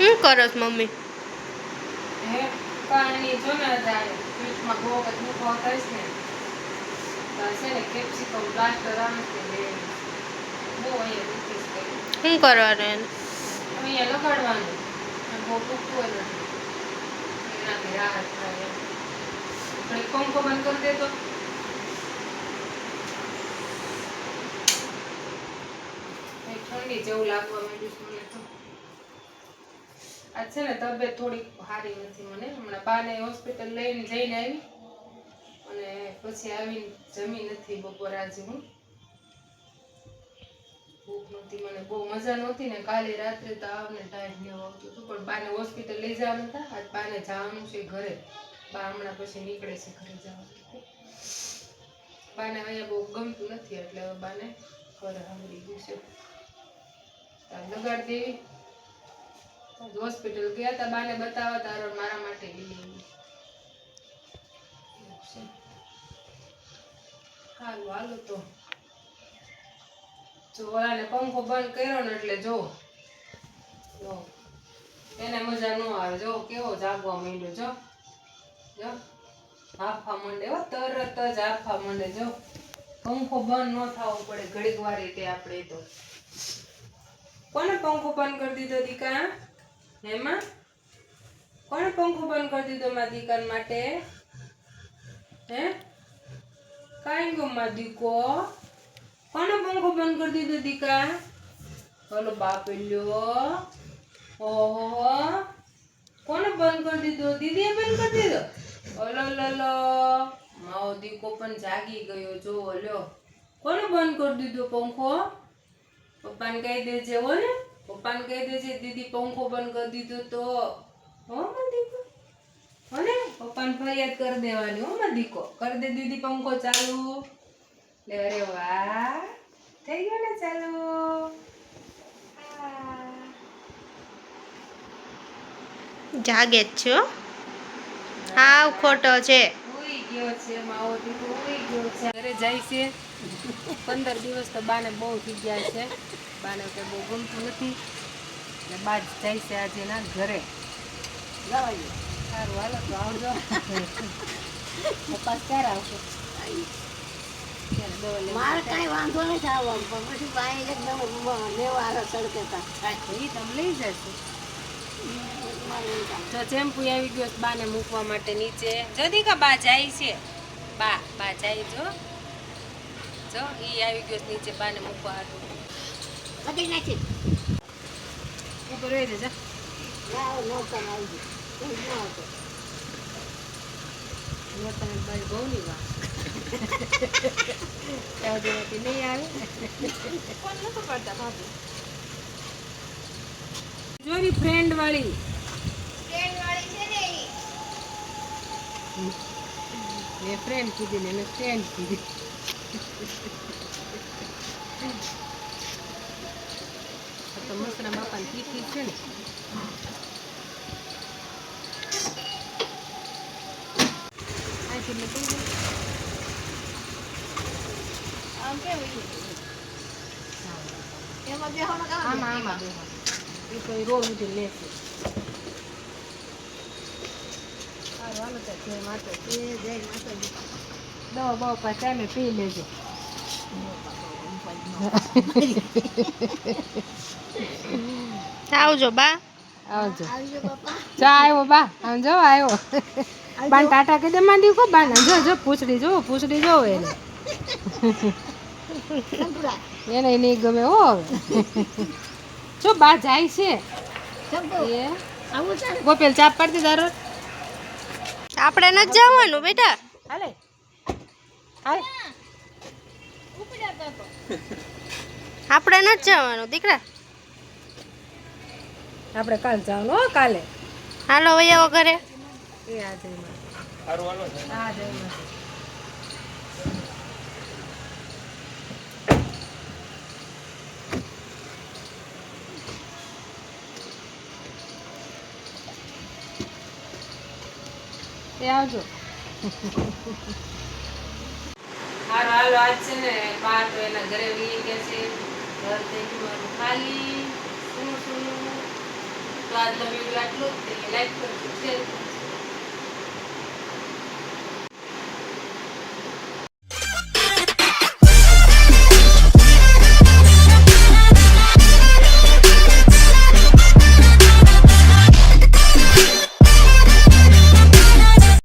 શું કરસ મમ્મી? હે પાણી જો ને જાય પીઠમાં બહુ વખત મૂકવા થઈશ ને તો છે ને કેપ્સિકમ પ્લાસ્ટર આવે છે બે બહુ અહીંયા દુખીશ કરી શું કરવાનું એને? અહીંયા લગાડવાનું અને બહુ દુખતું હોય નથી એનાથી રાહત થાય એમ પણ પંખો બંધ કરી દે તો ઠંડી જેવું લાગવા માંડ્યું છે મને તો આજ છે ને તબિયત થોડી સારી નથી મને હમણાં બાને હોસ્પિટલ લઈને જઈને આવી અને પછી આવીને જમી નથી બપોર આજે હું ભૂખ નહોતી મને બહુ મજા નહોતી ને કાલે રાત્રે તો આવને ટાઈમ લેવા આવતું હતું પણ બાને હોસ્પિટલ લઈ જવાનું હતા આજ બાને જવાનું છે ઘરે બા હમણાં પછી નીકળે છે ઘરે જવાનું બાને અહીંયા બહુ ગમતું નથી એટલે હવે બાને ઘરે સાંભળી ગયું છે લગાડ દેવી હોસ્પિટલ ગયા હતા બાને બતાવવા તારો મારા માટે લઈ હાલો હાલો તો જો ઓલાને પંખો બંધ કર્યો ને એટલે જો એને મજા ન આવે જો કેવો જાગવા માંડ્યો જો જો હાફા માંડે હો તરત જ હાફા માંડે જો પંખો બંધ ન થવો પડે ઘડીક વાર તે આપણે તો કોને પંખો બંધ કરી દીધો દીકા હેમાં કોને પંખો બંધ કરી દીધો મારા દીકરા માટે હે કાઈ ગો મારા દીકો કોને પંખો બંધ કરી દીધો દીકા બોલો બાપલ્યો ઓહો કોને બંધ કરી દીધો દીદીએ બંધ કરી દીધો ઓલો લલો મારો દીકો પણ જાગી ગયો જો લ્યો કોને બંધ કરી દીધો પંખો પપ્પાને કહી દેજે હો ને પપ્પાને કહી દેજે દીદી પંખો બંધ કરી દીધો તો હો મારો દીકો હો ને પપ્પાને ફરિયાદ કરી દેવાની હો મારો દીકો કરી દે દીદી પંખો ચાલુ લે અરે વાહ થઈ ગયો ને ચાલુ જાગે જ છો હાવ ખોટો છે ઉઈ ગયો છે માવો દીકો ઉઈ ગયો છે ઘરે જાય છે 15 દિવસ તો બાને બહુ થઈ ગયા છે બાને કે બહુ ગમતું નથી એટલે બા જાય છે આજે ના ઘરે જવાય સારું હાલો તો આવજો પપ્પા ક્યારે આવશો મારે કઈ વાંધો નથી આવવાનું પણ પછી બાઈ એકદમ લેવા આવે સડકેતા એ તમે લઈ જશો જો ચેમ્પુ આવી ગયો બાને મૂકવા માટે નીચે જદી કા બા જાય છે બા જાય જો ઈ આવી ગયો નીચે બાને મૂકવા હાટું કદી નાખી ઉપર રહી જા ના નોતા આવી ગયું ન આવતો નોતા બાઈ બહુ ની વાત ત્યાં જેવાથી નહીં આવે કોણ નતો પડતા ભાભી જોરી ફ્રેન્ડ વાળી છે ને મેં ફ્રેન્ડ કીધી ને એને ફ્રેન્ડ કીધી તો મસરા બાપાની તીખી છે ને આમ કેવું એમાં બેહવાનો કામ આમાં એ તો રોજ ઉઠી લેશે હાલો તો જય માતાજી જય માતાજી દવા બાપા ચાલે પી લેજો આવજો બા આવજો આવજો બાપા ચા આવ્યો બા આમ જો આવ્યો બાન ટાટા કહી દે માંડી કો બાન જો પૂછડી જો એને એને નહીં ગમે હો હવે જો બા જાય છે એ આવું છે ગોપેલ ચા પાડી દારો આપણે નથી જવાનું બેટા હાલે હાલ આપણે નથી જવાનું દીકરા આપણે કાલ જવાનું હો કાલે હાલો વૈયા ઘરે એ આ જય માં હા જય માં એ આવજો હાલો આજ છે ને બા તો એના ઘરે વી ગયા છે ઘર થઈ ગયું મારું ખાલી સુનું તો આજનો વિડીયો આટલો જ. લાઈક કરજો શેર કરજો